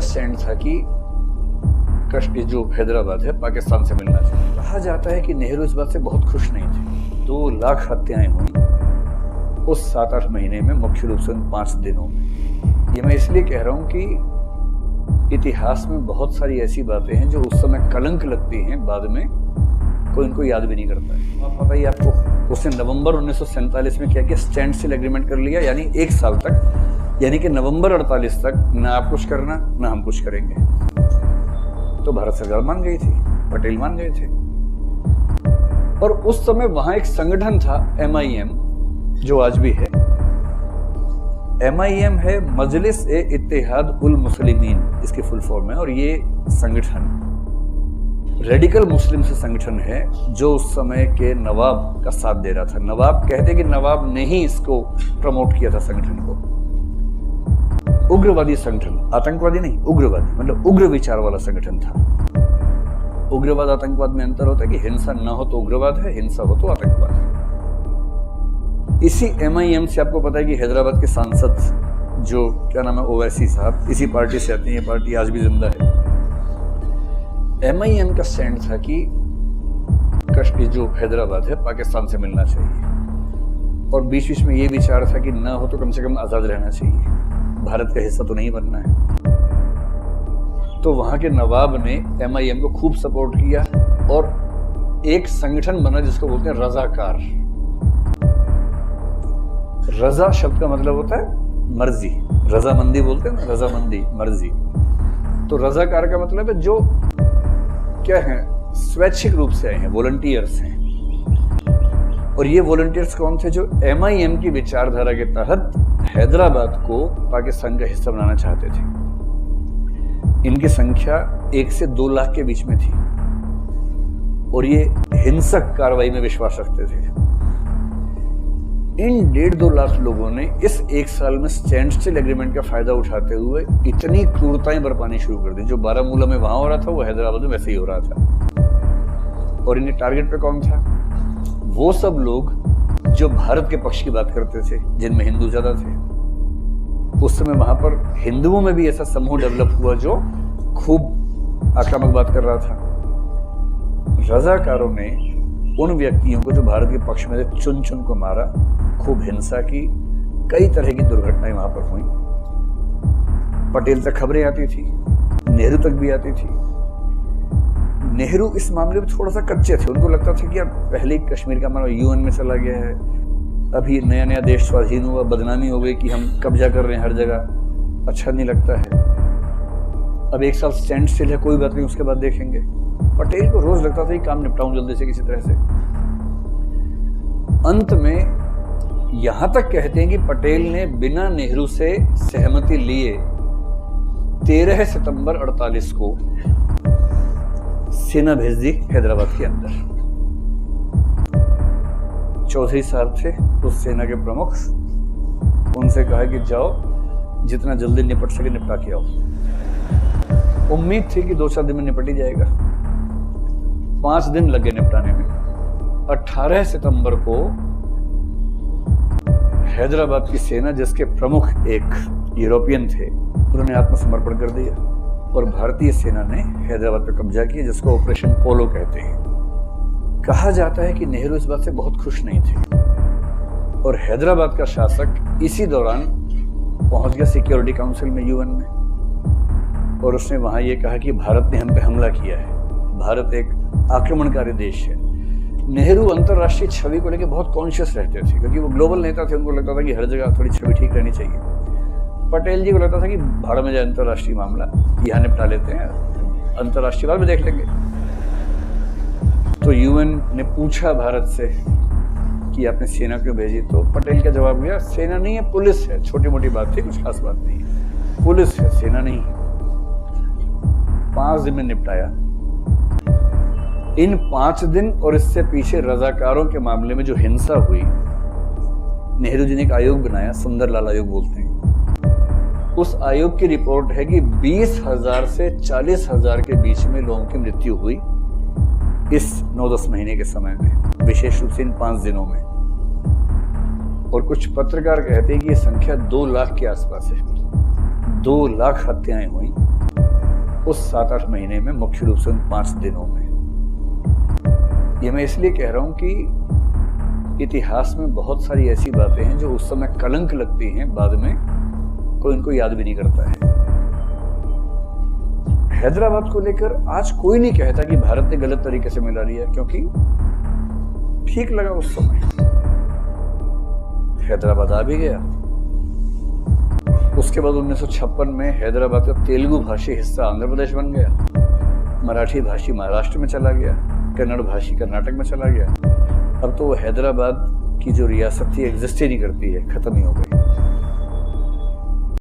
Stand था कि कश्मीर जो हैदराबाद है पाकिस्तान से मिलना चाहिए। कहा जाता है कि नेहरू इस बात से बहुत खुश नहीं थे। 2 लाख हत्याएं हुई उस 7-8 महीने में, मुख्य रूप से उन 5 दिनों में। ये मैं इसलिए कह रहा हूं कि इतिहास में बहुत सारी ऐसी बातें हैं जो उस समय कलंक लगती हैं, बाद में कोई इनको याद भी नहीं करता है। आप पता ही आपको, उसने नवंबर 1947 में क्या किया, स्टैंड स्टिल एग्रीमेंट कर लिया, यानी 1 साल तक, यानी कि नवंबर 48 तक ना आप कुछ करना ना हम कुछ करेंगे। तो भारत सरकार मान गई थी, पटेल मान गए थे। और उस समय वहां एक संगठन था MIM, जो आज भी है। MIM है मजलिस-ए-इत्तेहाद उल मुस्लिमीन, इसकी फुल फॉर्म है। और ये संगठन रेडिकल मुस्लिम से संगठन है जो उस समय के नवाब का साथ दे रहा था। नवाब कहते कि नवाब ने ही इसको प्रमोट किया था संगठन को। उग्रवादी संगठन, आतंकवादी नहीं, उग्रवादी, मतलब उग्र विचार वाला संगठन था। उग्रवाद आतंकवाद में अंतर होता है कि हिंसा न हो तो उग्रवाद है, हिंसा हो तो आतंकवाद है। इसी MIM से आपको पता है कि हैदराबाद के सांसद जो क्या नाम है, ओवैसी साहब, इसी पार्टी से आते हैं। ये पार्टी आज भी जिंदा है। MIM का स्टैंड था कि कश्मीर जो हैदराबाद है पाकिस्तान से मिलना चाहिए। और बीच बीच में ये विचार था कि ना हो तो कम से कम आज़ाद रहना चाहिए, भारत का हिस्सा तो नहीं बनना है। तो वहां के नवाब ने MIM को खूब सपोर्ट किया और एक संगठन बना जिसको बोलते हैं रजाकार। रजा शब्द का मतलब होता है मर्जी, रजामंदी बोलते हैं ना, रजामंदी मर्जी। तो रजाकार का मतलब है जो क्या है, स्वैच्छिक रूप से आए हैं, वॉलंटियर्स हैं। और ये वॉलंटियर्स कौन थे? जो MIM की विचारधारा के तहत हैदराबाद को पाकिस्तान का हिस्सा बनाना चाहते थे। इनकी संख्या 1 से 2 लाख के बीच में थी और ये हिंसक कार्रवाई में विश्वास रखते थे। इन 1.5-2 लाख लोगों ने इस 1 साल में स्टैंड स्टिल एग्रीमेंट का फायदा उठाते हुए इतनी क्रूरताएं बरपानी शुरू कर दी। जो बारामूला में वहां हो रहा था वो हैदराबाद में वैसे ही हो रहा था। और इनके टारगेट पे कौन था? वो सब लोग जो भारत के पक्ष की बात करते थे, जिनमें हिंदू ज्यादा थे। उस समय वहां पर हिंदुओं में भी ऐसा समूह डेवलप हुआ जो खूब आक्रामक बात कर रहा था। रजाकारों ने उन व्यक्तियों को जो भारत के पक्ष में थे चुन चुन को मारा, खूब हिंसा की, कई तरह की दुर्घटनाएं वहां पर हुई। पटेल तक खबरें आती थी, नेहरू तक भी आती थी। नेहरू इस मामले में थोड़ा सा कच्चे थे। उनको लगता था कि यार पहले कश्मीर का हमारा UN में चला गया है, अभी नया नया देश स्वाधीन हुआ, बदनामी हो गई कि हम कब्जा कर रहे हैं हर जगह, अच्छा नहीं लगता है। अब 1 साल स्टैंड स्टिल है, कोई बात नहीं, उसके बाद देखेंगे। पटेल को रोज लगता था कि काम निपटाऊं जल्दी से किसी तरह से। अंत में यहां तक कहते हैं कि पटेल ने बिना नेहरू से सहमति लिए 13 सितंबर 48 को सेना भेज दी हैदराबाद के अंदर। चौधरी साहब थे उस सेना के प्रमुख, उनसे कहा कि जाओ जितना जल्दी निपट सके निपटा के आओ। उम्मीद थी कि 2-4 दिन में निपट ही जाएगा। 5 दिन लगे निपटाने में। 18 सितंबर को हैदराबाद की सेना, जिसके प्रमुख एक यूरोपियन थे, उन्होंने आत्मसमर्पण कर दिया और भारतीय सेना ने हैदराबाद पर कब्जा किया, जिसको ऑपरेशन पोलो कहते हैं। कहा जाता है कि नेहरू इस बात से बहुत खुश नहीं थे और हैदराबाद का शासक इसी दौरान पहुंच गया सिक्योरिटी काउंसिल में, UN में। और उसने वहां ये कहा कि भारत ने हम पे हमला किया है, भारत एक आक्रमणकारी देश है। नेहरू अंतर्राष्ट्रीय छवि को लेकर बहुत कॉन्शियस रहते थे, क्योंकि वो ग्लोबल नेता थे। उनको लगता था कि हर जगह थोड़ी छवि ठीक रहनी चाहिए। पटेल जी को लगता था कि भाड़ में जाए अंतर्राष्ट्रीय मामला, यहाँ निपटा लेते हैं, अंतर्राष्ट्रीय बाद में देख लेंगे। तो UN ने पूछा भारत से कि आपने सेना क्यों भेजी, तो पटेल का जवाब दिया, सेना नहीं है, पुलिस है। छोटी मोटी बात थी, कुछ खास बात नहीं है, पुलिस है, सेना नहीं है। 5 दिन में निपटाया। इन 5 दिन और इससे पीछे रजाकारों के मामले में जो हिंसा हुई, नेहरू जी ने एक आयोग बनाया, सुंदरलाल आयोग बोलते हैं। उस आयोग की रिपोर्ट है कि 20,000 से 40,000 के बीच में लोगों की मृत्यु हुई इस 9-10 महीने के समय में, विशेष रूप से इन 5 दिनों में। और कुछ पत्रकार कहते हैं कि ये संख्या 2 लाख के आसपास है। 2 लाख हत्याएं हुई उस 7-8 महीने में, मुख्य रूप से उन 5 दिनों में। ये मैं इसलिए कह रहा हूं कि इतिहास में बहुत सारी ऐसी बातें हैं जो उस समय कलंक लगती हैं, बाद में कोई इनको याद भी नहीं करता है। हैदराबाद को लेकर आज कोई नहीं कहता कि भारत ने गलत तरीके से मिला लिया, क्योंकि ठीक लगा उस समय। हैदराबाद आ भी गया। उसके बाद 1956 में हैदराबाद का तेलुगु भाषी हिस्सा आंध्र प्रदेश बन गया, मराठी भाषी महाराष्ट्र में चला गया, कन्नड़ भाषी कर्नाटक में चला गया। अब तो वो हैदराबाद की जो रियासत थी एग्जिस्ट ही नहीं करती है, खत्म ही हो गई।